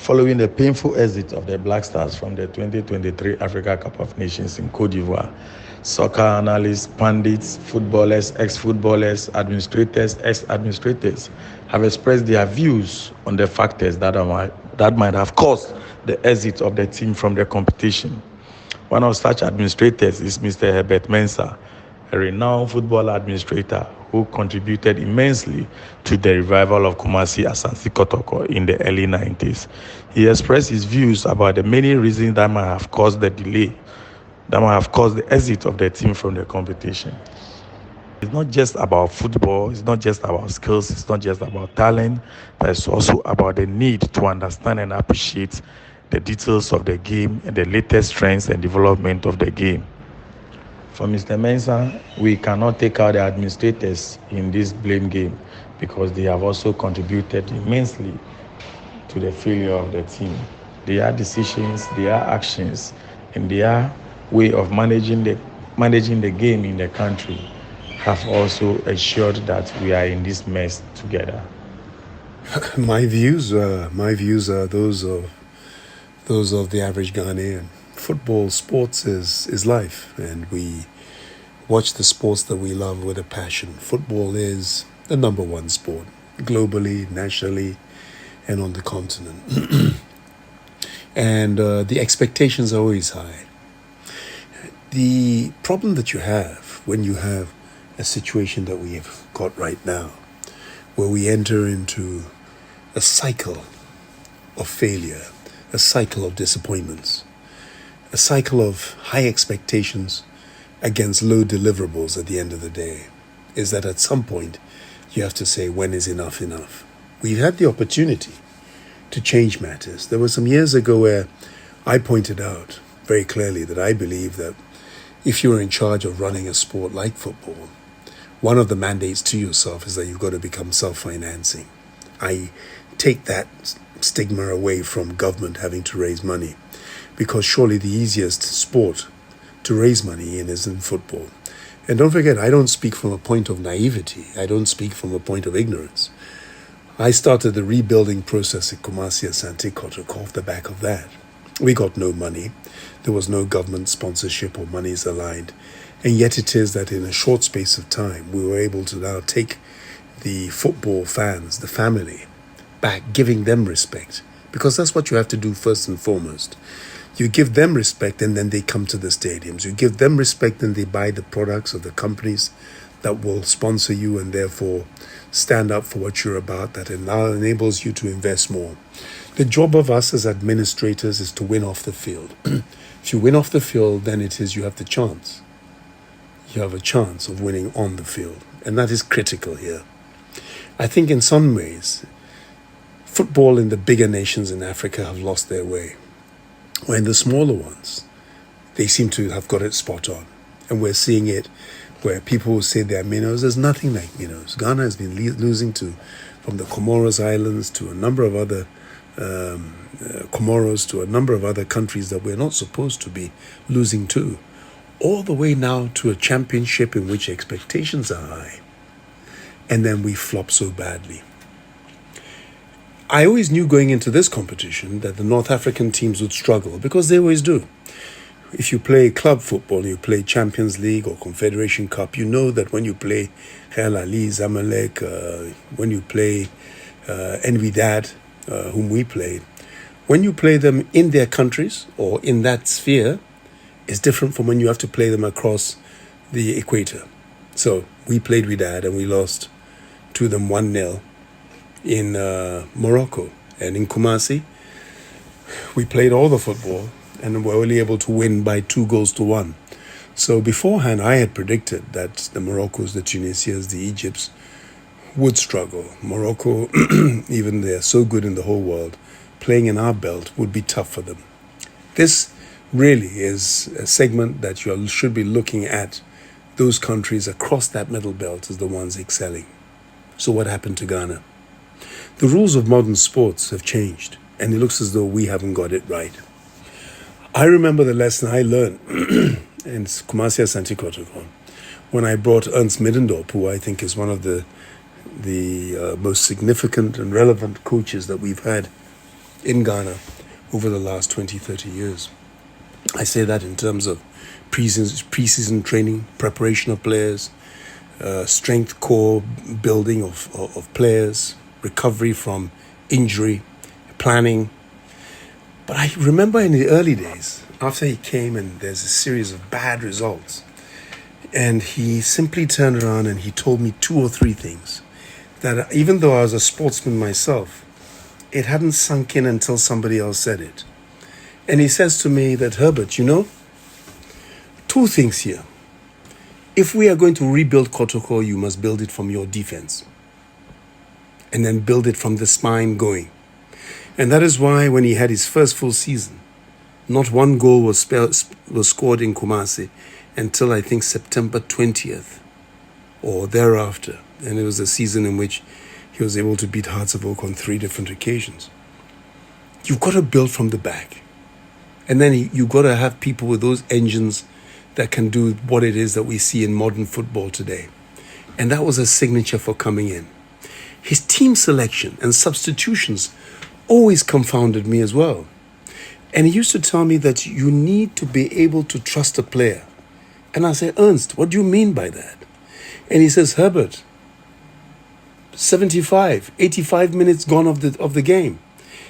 Following the painful exit of the Black Stars from the 2023 Africa Cup of Nations in Cote d'Ivoire, soccer analysts, pundits, footballers, ex-footballers, administrators, ex-administrators have expressed their views on the factors that might have caused the exit of the team from the competition. One of such administrators is Mr. Hebert Mensah, a renowned football administrator who contributed immensely to the revival of Kumasi Asante Kotoko in the early 90s. He expressed his views about the many reasons that might have caused the delay, that might have caused the exit of the team from the competition. It's not just about football, it's not just about skills, it's not just about talent, but it's also about the need to understand and appreciate the details of the game and the latest trends and development of the game. For Mr. Mensah, we cannot take out the administrators in this blame game because they have also contributed immensely to the failure of the team. Their decisions, their actions, and their way of managing the game in the country have also ensured that we are in this mess together. My views are those of the average Ghanaian. Football, sports is life, and we watch the sports that we love with a passion. Football is the number one sport, globally, nationally, and on the continent. And the expectations are always high. The problem that you have when you have a situation that we have got right now, where we enter into a cycle of failure, a cycle of disappointments, a cycle of high expectations against low deliverables at the end of the day, is that at some point you have to say, when is enough enough? We've had the opportunity to change matters. There were some years ago where I pointed out very clearly that I believe that if you're in charge of running a sport like football, one of the mandates to yourself is that you've got to become self-financing. I take that stigma away from government having to raise money, because surely the easiest sport to raise money in is in football. And don't forget, I don't speak from a point of naivety. I don't speak from a point of ignorance. I started the rebuilding process at Kumasi Asante Kotoko off the back of that. We got no money. There was no government sponsorship or monies aligned. And yet it is that in a short space of time, we were able to now take the football fans, the family, back, giving them respect. Because that's what you have to do first and foremost. You give them respect and then they come to the stadiums. You give them respect and they buy the products of the companies that will sponsor you and therefore stand up for what you're about, that now enables you to invest more. The job of us as administrators is to win off the field. If you win off the field, then it is you have the chance. You have a chance of winning on the field. And that is critical here. I think in some ways, football in the bigger nations in Africa have lost their way. When the smaller ones, they seem to have got it spot on. And we're seeing it where people will say they're minnows. There's nothing like minnows. Ghana has been losing from the Comoros Islands to a number of other Comoros to a number of other countries that we're not supposed to be losing to, all the way now to a championship in which expectations are high. And then we flop so badly. I always knew going into this competition that the North African teams would struggle because they always do. If you play club football, you play Champions League or Confederation Cup, you know that when you play Real Ali, Zamalek, when you play Envidad, whom we played, when you play them in their countries or in that sphere, it's different from when you have to play them across the equator. So we played Wydad and we lost to them 1-0 in Morocco. And in Kumasi, we played all the football and were only able to win by 2-1. So beforehand, I had predicted that the Moroccos, the Tunisias, the Egypts would struggle. Morocco, even they're so good in the whole world, playing in our belt would be tough for them. This really is a segment that you should be looking at. Those countries across that middle belt as the ones excelling. So what happened to Ghana? The rules of modern sports have changed, and it looks as though we haven't got it right. I remember the lesson I learned in Kumasi Asante Kotoko when I brought Ernst Middendorp, who I think is one of the most significant and relevant coaches that we've had in Ghana over the last 20, 30 years. I say that in terms of preseason training, preparation of players, strength core building of players, recovery from injury, planning. But I remember in the early days, after he came and there's a series of bad results, and he simply turned around and he told me 2 or 3 things that even though I was a sportsman myself, it hadn't sunk in until somebody else said it. And he says to me that, Herbert, 2 things here. If we are going to rebuild Kotoko, you must build it from your defense. And then build it from the spine going. And that is why when he had his first full season, not 1 goal was scored in Kumasi until I think September 20th or thereafter. And it was a season in which he was able to beat Hearts of Oak on 3 different occasions. You've got to build from the back. And then you've got to have people with those engines that can do what it is that we see in modern football today. And that was a signature for coming in. His team selection and substitutions always confounded me as well. And he used to tell me that you need to be able to trust a player. And I say, Ernst, what do you mean by that? And he says, Herbert, 75, 85 minutes gone of the game.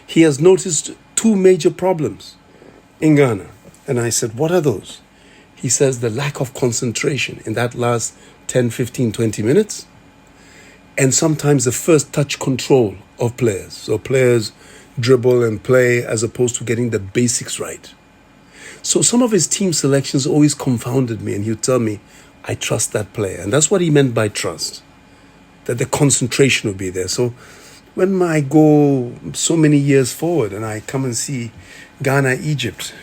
He has noticed 2 major problems in Ghana. And I said, what are those? He says the lack of concentration in that last 10, 15, 20 minutes. And sometimes the first touch control of players. So players dribble and play as opposed to getting the basics right. So some of his team selections always confounded me, and he would tell me, I trust that player. And that's what he meant by trust, that the concentration would be there. So when I go so many years forward and I come and see Ghana, Egypt,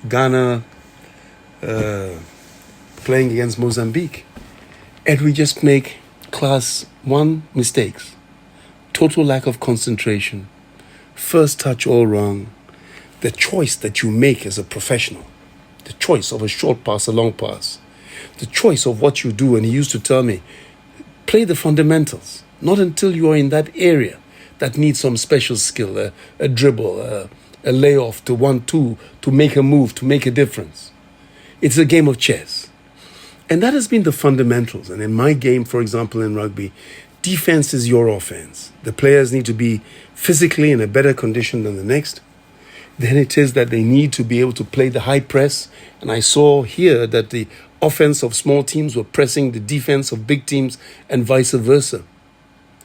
Ghana playing against Mozambique, and we just make class 1 mistakes, total lack of concentration, first touch all wrong, the choice that you make as a professional, the choice of a short pass, a long pass, the choice of what you do. And he used to tell me, play the fundamentals, not until you are in that area that needs some special skill, a dribble, a layoff to 1-2, to make a move, to make a difference. It's a game of chess. And that has been the fundamentals. And in my game, for example, in rugby, defense is your offense. The players need to be physically in a better condition than the next. Then it is that they need to be able to play the high press. And I saw here that the offense of small teams were pressing the defense of big teams and vice versa.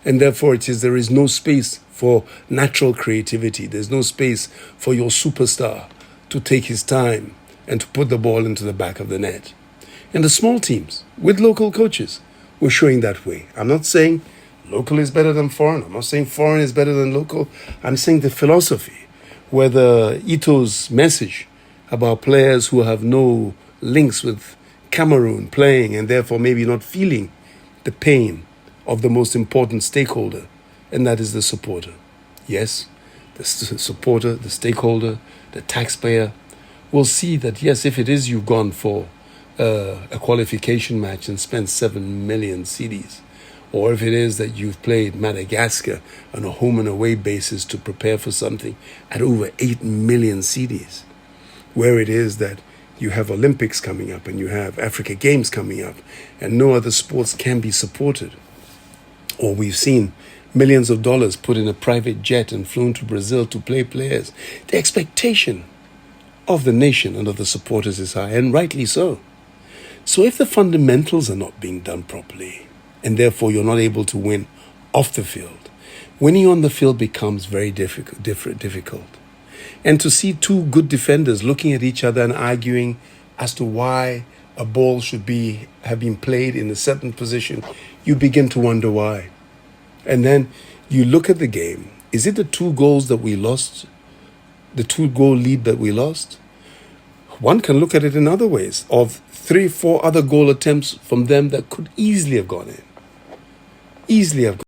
And therefore there is no space for natural creativity. There's no space for your superstar to take his time and to put the ball into the back of the net. And the small teams, with local coaches, were showing that way. I'm not saying local is better than foreign. I'm not saying foreign is better than local. I'm saying the philosophy, whether Ito's message about players who have no links with Cameroon playing and therefore maybe not feeling the pain of the most important stakeholder, and that is the supporter. Yes, the supporter, the stakeholder, the taxpayer will see that, yes, if it is you've gone for a qualification match and spent 7 million cedis, or if it is that you've played Madagascar on a home and away basis to prepare for something at over 8 million cedis, where it is that you have Olympics coming up and you have Africa Games coming up and no other sports can be supported. Or we've seen millions of dollars put in a private jet and flown to Brazil to play players. The expectation of the nation and of the supporters is high, and rightly so. So if the fundamentals are not being done properly, and therefore you're not able to win off the field, winning on the field becomes very difficult. And to see 2 good defenders looking at each other and arguing as to why a ball should have been played in a certain position, you begin to wonder why. And then you look at the game. Is it the 2 goals that we lost? The 2-goal lead that we lost? One can look at it in other ways, of 3-4 other goal attempts from them that could easily have gone in. Easily have gone in.